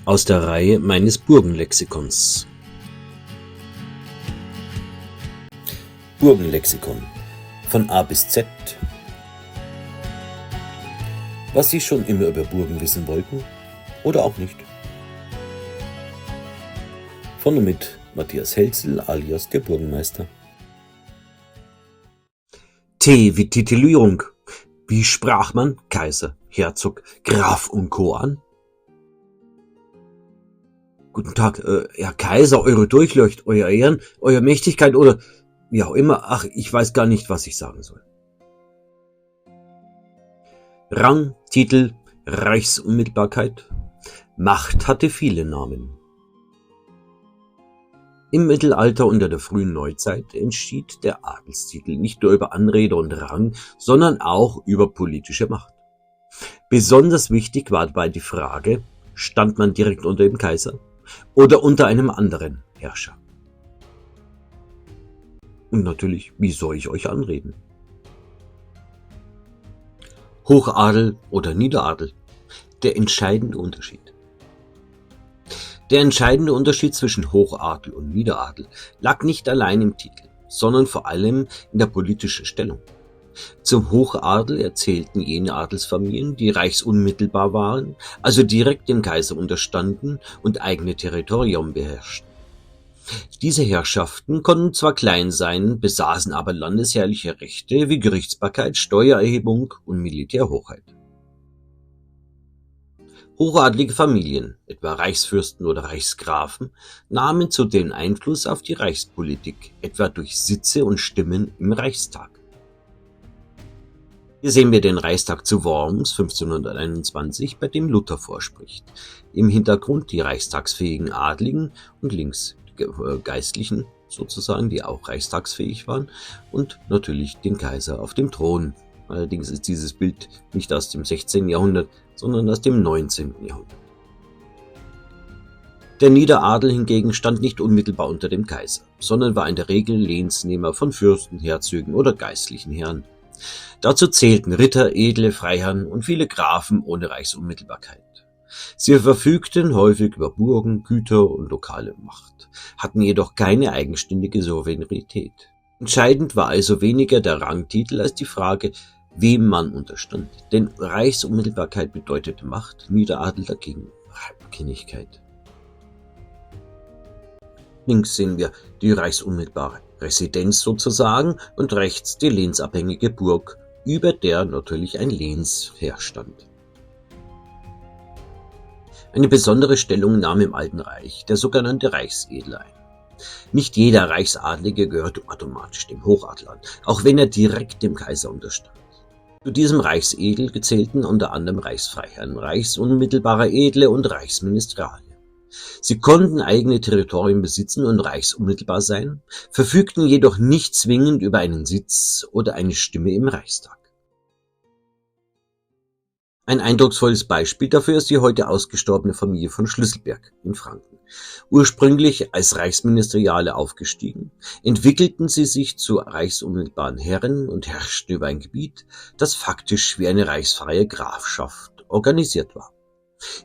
Aus der Reihe meines Burgenlexikons. Burgenlexikon von A bis Z. Was Sie schon immer über Burgen wissen wollten oder auch nicht. Von und mit Matthias Helzel alias der Burgenmeister. T wie Titulierung. Wie sprach man Kaiser, Herzog, Graf und Co. an? Guten Tag, Herr Kaiser, Eure Durchleucht, Euer Ehren, Euer Mächtigkeit oder wie auch immer. Ach, ich weiß gar nicht, was ich sagen soll. Rang, Titel, Reichsunmittelbarkeit. Macht hatte viele Namen. Im Mittelalter und in der frühen Neuzeit entschied der Adelstitel nicht nur über Anrede und Rang, sondern auch über politische Macht. Besonders wichtig war dabei die Frage, stand man direkt unter dem Kaiser oder unter einem anderen Herrscher? Und natürlich, wie soll ich euch anreden? Hochadel oder Niederadel? Der entscheidende Unterschied. Der entscheidende Unterschied zwischen Hochadel und Niederadel lag nicht allein im Titel, sondern vor allem in der politischen Stellung. Zum Hochadel erzählten jene Adelsfamilien, die reichsunmittelbar waren, also direkt dem Kaiser unterstanden und eigene Territorium beherrschten. Diese Herrschaften konnten zwar klein sein, besaßen aber landesherrliche Rechte wie Gerichtsbarkeit, Steuererhebung und Militärhoheit. Hochadlige Familien, etwa Reichsfürsten oder Reichsgrafen, nahmen zudem Einfluss auf die Reichspolitik, etwa durch Sitze und Stimmen im Reichstag. Hier sehen wir den Reichstag zu Worms 1521, bei dem Luther vorspricht. Im Hintergrund die reichstagsfähigen Adligen und links die Geistlichen sozusagen, die auch reichstagsfähig waren, und natürlich den Kaiser auf dem Thron. Allerdings ist dieses Bild nicht aus dem 16. Jahrhundert, sondern aus dem 19. Jahrhundert. Der Niederadel hingegen stand nicht unmittelbar unter dem Kaiser, sondern war in der Regel Lehnsnehmer von Fürsten, Herzögen oder geistlichen Herren. Dazu zählten Ritter, Edle, Freiherren und viele Grafen ohne Reichsunmittelbarkeit. Sie verfügten häufig über Burgen, Güter und lokale Macht, hatten jedoch keine eigenständige Souveränität. Entscheidend war also weniger der Rangtitel als die Frage, wem man unterstand. Denn Reichsunmittelbarkeit bedeutete Macht, Niederadel dagegen Abhängigkeit. Links sehen wir die reichsunmittelbare Residenz sozusagen und rechts die lehnsabhängige Burg, über der natürlich ein Lehnsherr stand. Eine besondere Stellung nahm im Alten Reich der sogenannte Reichsedel ein. Nicht jeder Reichsadlige gehörte automatisch dem Hochadel an, auch wenn er direkt dem Kaiser unterstand. Zu diesem Reichsedel gezählten unter anderem Reichsfreiherren, reichsunmittelbare Edle und Reichsministeriale. Sie konnten eigene Territorien besitzen und reichsunmittelbar sein, verfügten jedoch nicht zwingend über einen Sitz oder eine Stimme im Reichstag. Ein eindrucksvolles Beispiel dafür ist die heute ausgestorbene Familie von Schlüsselberg in Franken. Ursprünglich als Reichsministeriale aufgestiegen, entwickelten sie sich zu reichsunmittelbaren Herren und herrschten über ein Gebiet, das faktisch wie eine reichsfreie Grafschaft organisiert war.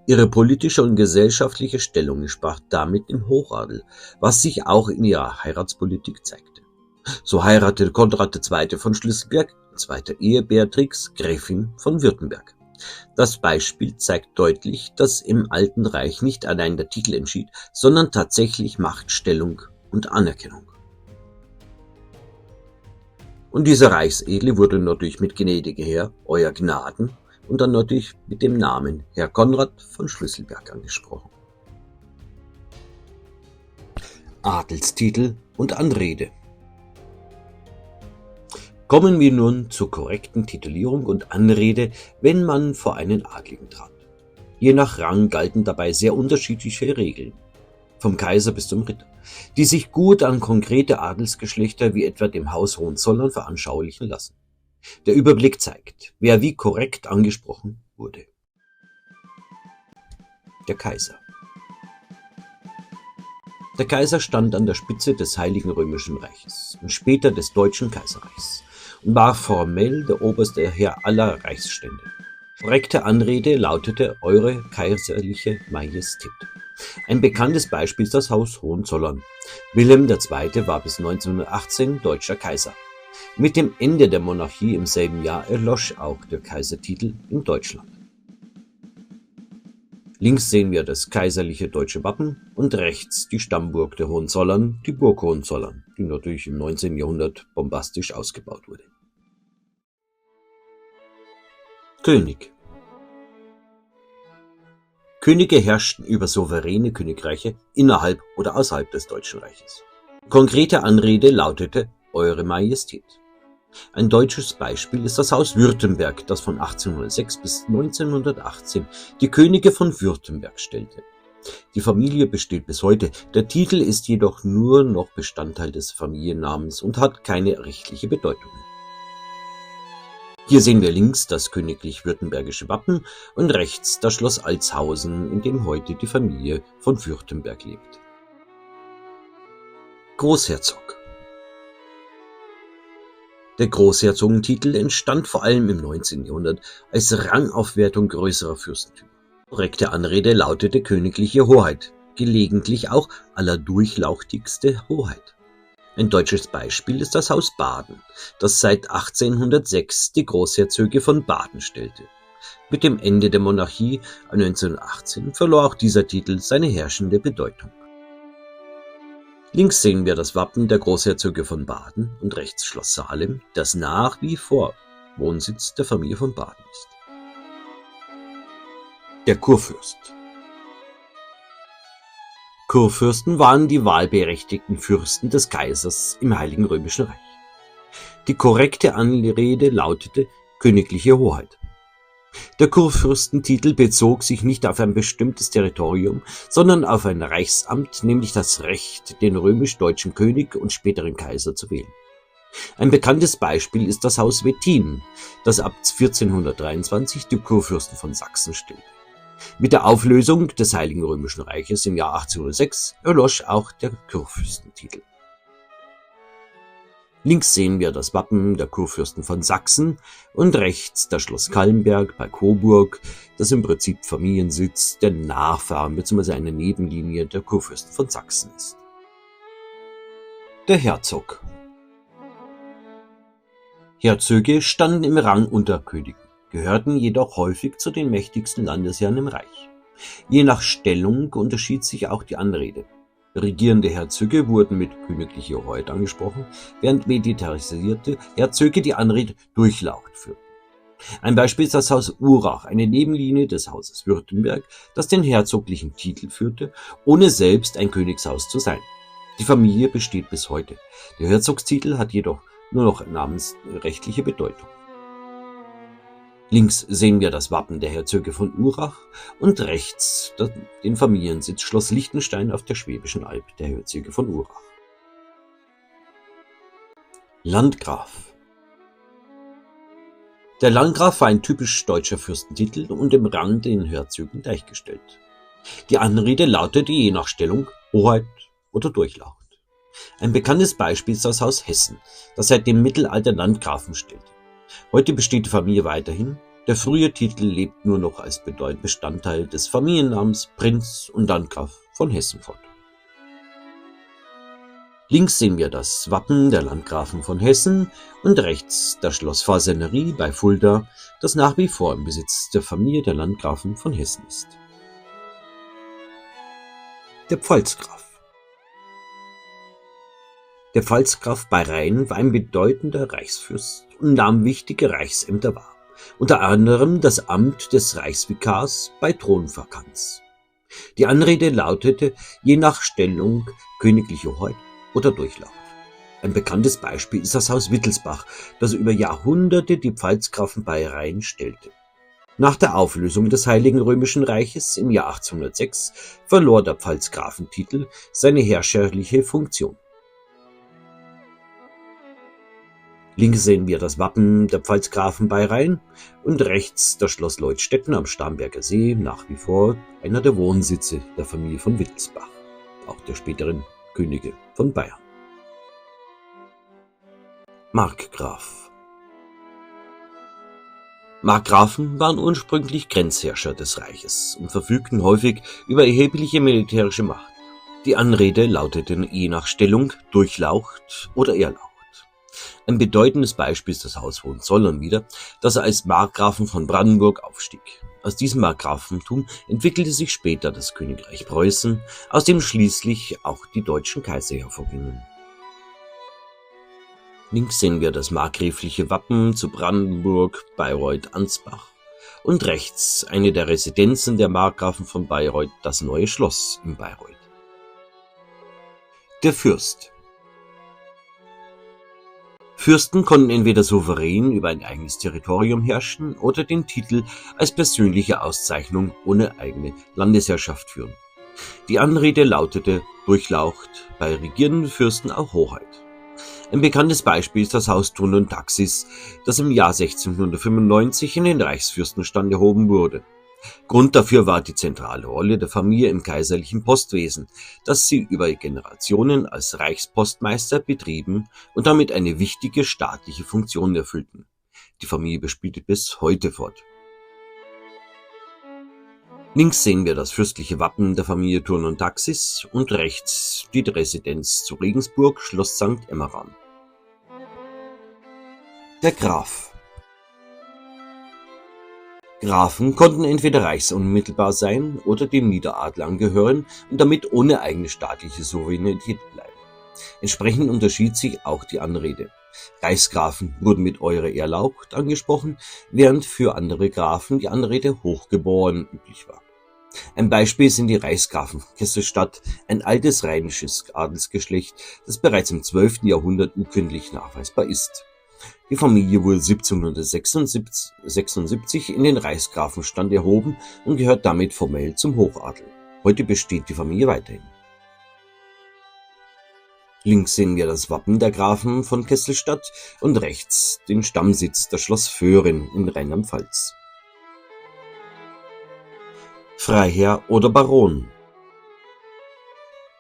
Ihre politische und gesellschaftliche Stellung entsprach damit dem Hochadel, was sich auch in ihrer Heiratspolitik zeigte. So heiratete Konrad II. Von Schlüsselberg, in zweiter Ehe Beatrix, Gräfin von Württemberg. Das Beispiel zeigt deutlich, dass im Alten Reich nicht allein der Titel entschied, sondern tatsächlich Machtstellung und Anerkennung. Und dieser Reichsedle wurde natürlich mit gnädige Herr, Euer Gnaden, und dann natürlich mit dem Namen Herr Konrad von Schlüsselberg angesprochen. Adelstitel und Anrede. Kommen wir nun zur korrekten Titulierung und Anrede, wenn man vor einen Adligen trat. Je nach Rang galten dabei sehr unterschiedliche Regeln, vom Kaiser bis zum Ritter, die sich gut an konkrete Adelsgeschlechter wie etwa dem Haus Hohenzollern veranschaulichen lassen. Der Überblick zeigt, wer wie korrekt angesprochen wurde. Der Kaiser. Der Kaiser stand an der Spitze des Heiligen Römischen Reiches und später des Deutschen Kaiserreichs und war formell der oberste Herr aller Reichsstände. Korrekte Anrede lautete Eure Kaiserliche Majestät. Ein bekanntes Beispiel ist das Haus Hohenzollern. Wilhelm II. War bis 1918 deutscher Kaiser. Mit dem Ende der Monarchie im selben Jahr erlosch auch der Kaisertitel in Deutschland. Links sehen wir das kaiserliche deutsche Wappen und rechts die Stammburg der Hohenzollern, die Burg Hohenzollern, die natürlich im 19. Jahrhundert bombastisch ausgebaut wurde. König. Könige herrschten über souveräne Königreiche innerhalb oder außerhalb des Deutschen Reiches. Konkrete Anrede lautete Eure Majestät. Ein deutsches Beispiel ist das Haus Württemberg, das von 1806 bis 1918 die Könige von Württemberg stellte. Die Familie besteht bis heute, der Titel ist jedoch nur noch Bestandteil des Familiennamens und hat keine rechtliche Bedeutung mehr. Hier sehen wir links das königlich-württembergische Wappen und rechts das Schloss Altshausen, in dem heute die Familie von Württemberg lebt. Großherzog. Der Großherzogentitel entstand vor allem im 19. Jahrhundert als Rangaufwertung größerer Fürstentümer. Korrekte Anrede lautete königliche Hoheit, gelegentlich auch allerdurchlauchtigste Hoheit. Ein deutsches Beispiel ist das Haus Baden, das seit 1806 die Großherzöge von Baden stellte. Mit dem Ende der Monarchie 1918 verlor auch dieser Titel seine herrschende Bedeutung. Links sehen wir das Wappen der Großherzöge von Baden und rechts Schloss Salem, das nach wie vor Wohnsitz der Familie von Baden ist. Der Kurfürst. Kurfürsten waren die wahlberechtigten Fürsten des Kaisers im Heiligen Römischen Reich. Die korrekte Anrede lautete königliche Hoheit. Der Kurfürstentitel bezog sich nicht auf ein bestimmtes Territorium, sondern auf ein Reichsamt, nämlich das Recht, den römisch-deutschen König und späteren Kaiser zu wählen. Ein bekanntes Beispiel ist das Haus Wettin, das ab 1423 die Kurfürsten von Sachsen stellte. Mit der Auflösung des Heiligen Römischen Reiches im Jahr 1806 erlosch auch der Kurfürstentitel. Links sehen wir das Wappen der Kurfürsten von Sachsen und rechts das Schloss Callenberg bei Coburg, das im Prinzip Familiensitz der Nachfahren bzw. eine Nebenlinie der Kurfürsten von Sachsen ist. Der Herzog. Herzöge standen im Rang unter Königen, gehörten jedoch häufig zu den mächtigsten Landesherren im Reich. Je nach Stellung unterschied sich auch die Anrede. Regierende Herzöge wurden mit königliche Hoheit angesprochen, während militarisierte Herzöge die Anrede durchlaucht führten. Ein Beispiel ist das Haus Urach, eine Nebenlinie des Hauses Württemberg, das den herzoglichen Titel führte, ohne selbst ein Königshaus zu sein. Die Familie besteht bis heute. Der Herzogstitel hat jedoch nur noch namensrechtliche Bedeutung. Links sehen wir das Wappen der Herzöge von Urach und rechts den Familiensitz Schloss Liechtenstein auf der Schwäbischen Alb der Herzöge von Urach. Landgraf. Der Landgraf war ein typisch deutscher Fürstentitel und im Rang den Herzögen gleichgestellt. Die Anrede lautete je nach Stellung Hoheit oder Durchlaucht. Ein bekanntes Beispiel ist das Haus Hessen, das seit dem Mittelalter Landgrafen stellte. Heute besteht die Familie weiterhin, der frühe Titel lebt nur noch als bedeutender Bestandteil des Familiennamens Prinz und Landgraf von Hessen fort. Links sehen wir das Wappen der Landgrafen von Hessen und rechts das Schloss Fasenerie bei Fulda, das nach wie vor im Besitz der Familie der Landgrafen von Hessen ist. Der Pfalzgraf. Der Pfalzgraf bei Rhein war ein bedeutender Reichsfürst und nahm wichtige Reichsämter wahr, unter anderem das Amt des Reichsvikars bei Thronvakanz. Die Anrede lautete je nach Stellung königliche Hoheit oder Durchlaucht. Ein bekanntes Beispiel ist das Haus Wittelsbach, das über Jahrhunderte die Pfalzgrafen bei Rhein stellte. Nach der Auflösung des Heiligen Römischen Reiches im Jahr 1806 verlor der Pfalzgrafentitel seine herrscherliche Funktion. Links sehen wir das Wappen der Pfalzgrafen bei Rhein und rechts das Schloss Leutstetten am Starnberger See, nach wie vor einer der Wohnsitze der Familie von Wittelsbach, auch der späteren Könige von Bayern. Markgraf. Markgrafen waren ursprünglich Grenzherrscher des Reiches und verfügten häufig über erhebliche militärische Macht. Die Anrede lautete je nach Stellung Durchlaucht oder Erlaucht. Ein bedeutendes Beispiel ist das Haus Hohenzollern wieder, das als Markgrafen von Brandenburg aufstieg. Aus diesem Markgrafentum entwickelte sich später das Königreich Preußen, aus dem schließlich auch die deutschen Kaiser hervorgingen. Links sehen wir das markgräfliche Wappen zu Brandenburg, Bayreuth, Ansbach. Und rechts eine der Residenzen der Markgrafen von Bayreuth, das Neue Schloss in Bayreuth. Der Fürst. Fürsten konnten entweder souverän über ein eigenes Territorium herrschen oder den Titel als persönliche Auszeichnung ohne eigene Landesherrschaft führen. Die Anrede lautete Durchlaucht, bei regierenden Fürsten auch Hoheit. Ein bekanntes Beispiel ist das Haus Thurn und Taxis, das im Jahr 1695 in den Reichsfürstenstand erhoben wurde. Grund dafür war die zentrale Rolle der Familie im kaiserlichen Postwesen, das sie über Generationen als Reichspostmeister betrieben und damit eine wichtige staatliche Funktion erfüllten. Die Familie bespielt bis heute fort. Links sehen wir das fürstliche Wappen der Familie Thurn und Taxis und rechts die Residenz zu Regensburg, Schloss St. Emmeran. Der Graf. Grafen konnten entweder reichsunmittelbar sein oder dem Niederadel angehören und damit ohne eigene staatliche Souveränität bleiben. Entsprechend unterschied sich auch die Anrede. Reichsgrafen wurden mit Eure Erlaucht angesprochen, während für andere Grafen die Anrede Hochgeboren üblich war. Ein Beispiel sind die Reichsgrafen von Kesselstadt, ein altes rheinisches Adelsgeschlecht, das bereits im 12. Jahrhundert urkundlich nachweisbar ist. Die Familie wurde 1776 in den Reichsgrafenstand erhoben und gehört damit formell zum Hochadel. Heute besteht die Familie weiterhin. Links sehen wir das Wappen der Grafen von Kesselstadt und rechts den Stammsitz, das Schloss Föhren in Rheinland-Pfalz. Freiherr oder Baron.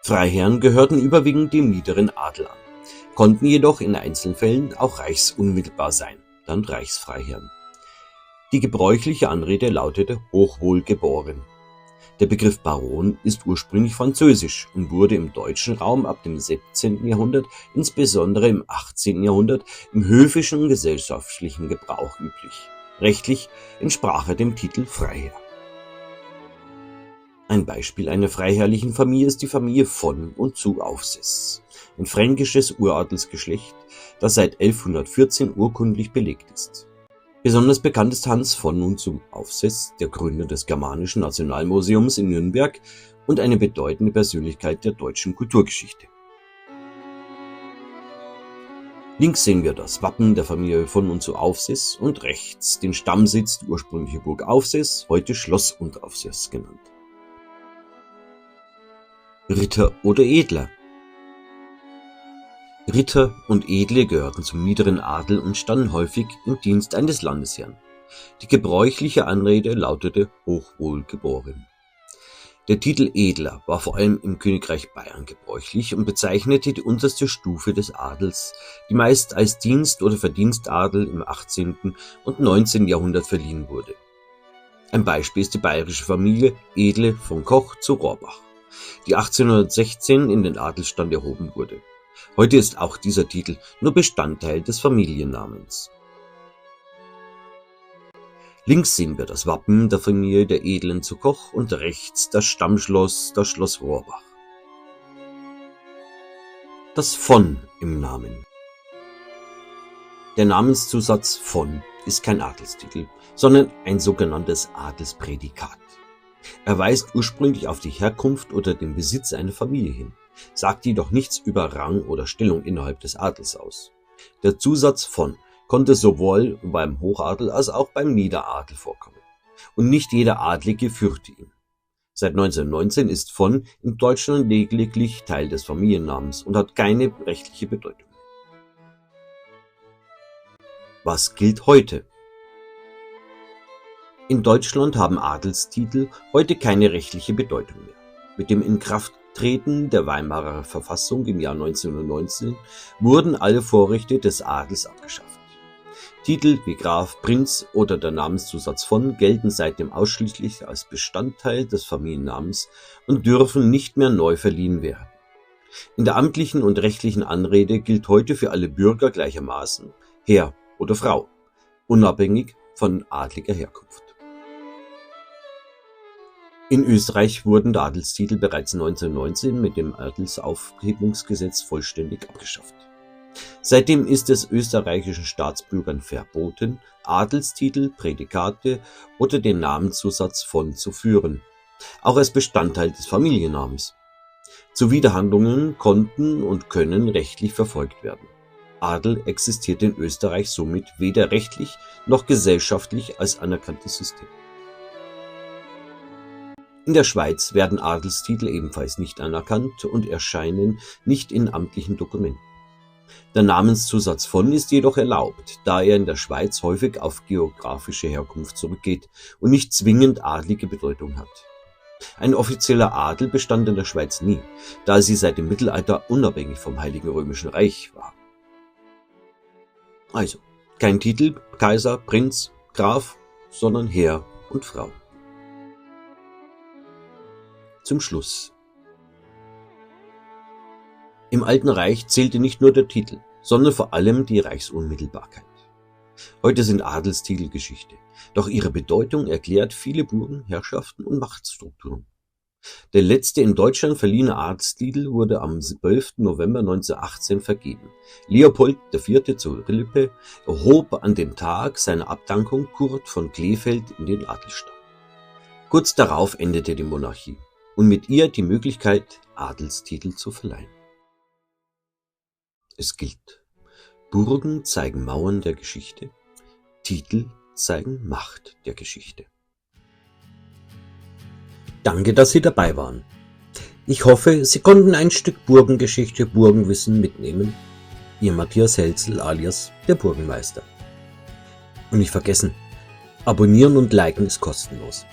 Freiherren gehörten überwiegend dem niederen Adel an, konnten jedoch in Einzelfällen auch reichsunmittelbar sein, dann Reichsfreiherren. Die gebräuchliche Anrede lautete Hochwohlgeboren. Der Begriff Baron ist ursprünglich französisch und wurde im deutschen Raum ab dem 17. Jahrhundert, insbesondere im 18. Jahrhundert, im höfischen und gesellschaftlichen Gebrauch üblich. Rechtlich entsprach er dem Titel Freiherr. Ein Beispiel einer freiherrlichen Familie ist die Familie von und zu Aufseß, ein fränkisches Uradelsgeschlecht, das seit 1114 urkundlich belegt ist. Besonders bekannt ist Hans von und zu Aufseß, der Gründer des Germanischen Nationalmuseums in Nürnberg und eine bedeutende Persönlichkeit der deutschen Kulturgeschichte. Links sehen wir das Wappen der Familie von und zu Aufseß und rechts den Stammsitz, die ursprüngliche Burg Aufseß, heute Schloss und Aufseß genannt. Ritter oder Edler. Ritter und Edle gehörten zum niederen Adel und standen häufig im Dienst eines Landesherrn. Die gebräuchliche Anrede lautete Hochwohlgeboren. Der Titel Edler war vor allem im Königreich Bayern gebräuchlich und bezeichnete die unterste Stufe des Adels, die meist als Dienst- oder Verdienstadel im 18. und 19. Jahrhundert verliehen wurde. Ein Beispiel ist die bayerische Familie Edle von Koch zu Rohrbach, die 1816 in den Adelsstand erhoben wurde. Heute ist auch dieser Titel nur Bestandteil des Familiennamens. Links sehen wir das Wappen der Familie der Edlen zu Koch und rechts das Stammschloss, das Schloss Rohrbach. Das von im Namen. Der Namenszusatz von ist kein Adelstitel, sondern ein sogenanntes Adelsprädikat. Er weist ursprünglich auf die Herkunft oder den Besitz einer Familie hin, sagt jedoch nichts über Rang oder Stellung innerhalb des Adels aus. Der Zusatz von konnte sowohl beim Hochadel als auch beim Niederadel vorkommen. Und nicht jeder Adlige führte ihn. Seit 1919 ist von in Deutschland lediglich Teil des Familiennamens und hat keine rechtliche Bedeutung. Was gilt heute? In Deutschland haben Adelstitel heute keine rechtliche Bedeutung mehr. Mit dem Inkrafttreten der Weimarer Verfassung im Jahr 1919 wurden alle Vorrechte des Adels abgeschafft. Titel wie Graf, Prinz oder der Namenszusatz von gelten seitdem ausschließlich als Bestandteil des Familiennamens und dürfen nicht mehr neu verliehen werden. In der amtlichen und rechtlichen Anrede gilt heute für alle Bürger gleichermaßen Herr oder Frau, unabhängig von adliger Herkunft. In Österreich wurden der Adelstitel bereits 1919 mit dem Adelsaufhebungsgesetz vollständig abgeschafft. Seitdem ist es österreichischen Staatsbürgern verboten, Adelstitel, Prädikate oder den Namenszusatz von zu führen, auch als Bestandteil des Familiennamens. Zuwiderhandlungen konnten und können rechtlich verfolgt werden. Adel existiert in Österreich somit weder rechtlich noch gesellschaftlich als anerkanntes System. In der Schweiz werden Adelstitel ebenfalls nicht anerkannt und erscheinen nicht in amtlichen Dokumenten. Der Namenszusatz von ist jedoch erlaubt, da er in der Schweiz häufig auf geografische Herkunft zurückgeht und nicht zwingend adlige Bedeutung hat. Ein offizieller Adel bestand in der Schweiz nie, da sie seit dem Mittelalter unabhängig vom Heiligen Römischen Reich war. Also, kein Titel, Kaiser, Prinz, Graf, sondern Herr und Frau. Zum Schluss. Im Alten Reich zählte nicht nur der Titel, sondern vor allem die Reichsunmittelbarkeit. Heute sind Adelstitel Geschichte, doch ihre Bedeutung erklärt viele Burgen, Herrschaften und Machtstrukturen. Der letzte in Deutschland verliehene Adelstitel wurde am 12. November 1918 vergeben. Leopold IV. Zu Lippe erhob an dem Tag seiner Abdankung Kurt von Kleefeld in den Adelsstand. Kurz darauf endete die Monarchie und mit ihr die Möglichkeit, Adelstitel zu verleihen. Es gilt: Burgen zeigen Mauern der Geschichte, Titel zeigen Macht der Geschichte. Danke, dass Sie dabei waren. Ich hoffe, Sie konnten ein Stück Burgengeschichte, Burgenwissen mitnehmen. Ihr Matthias Helzel alias der Burgenmeister. Und nicht vergessen, abonnieren und liken ist kostenlos.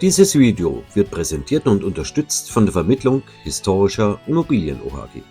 Dieses Video wird präsentiert und unterstützt von der Vermittlung Historischer Immobilien OHG.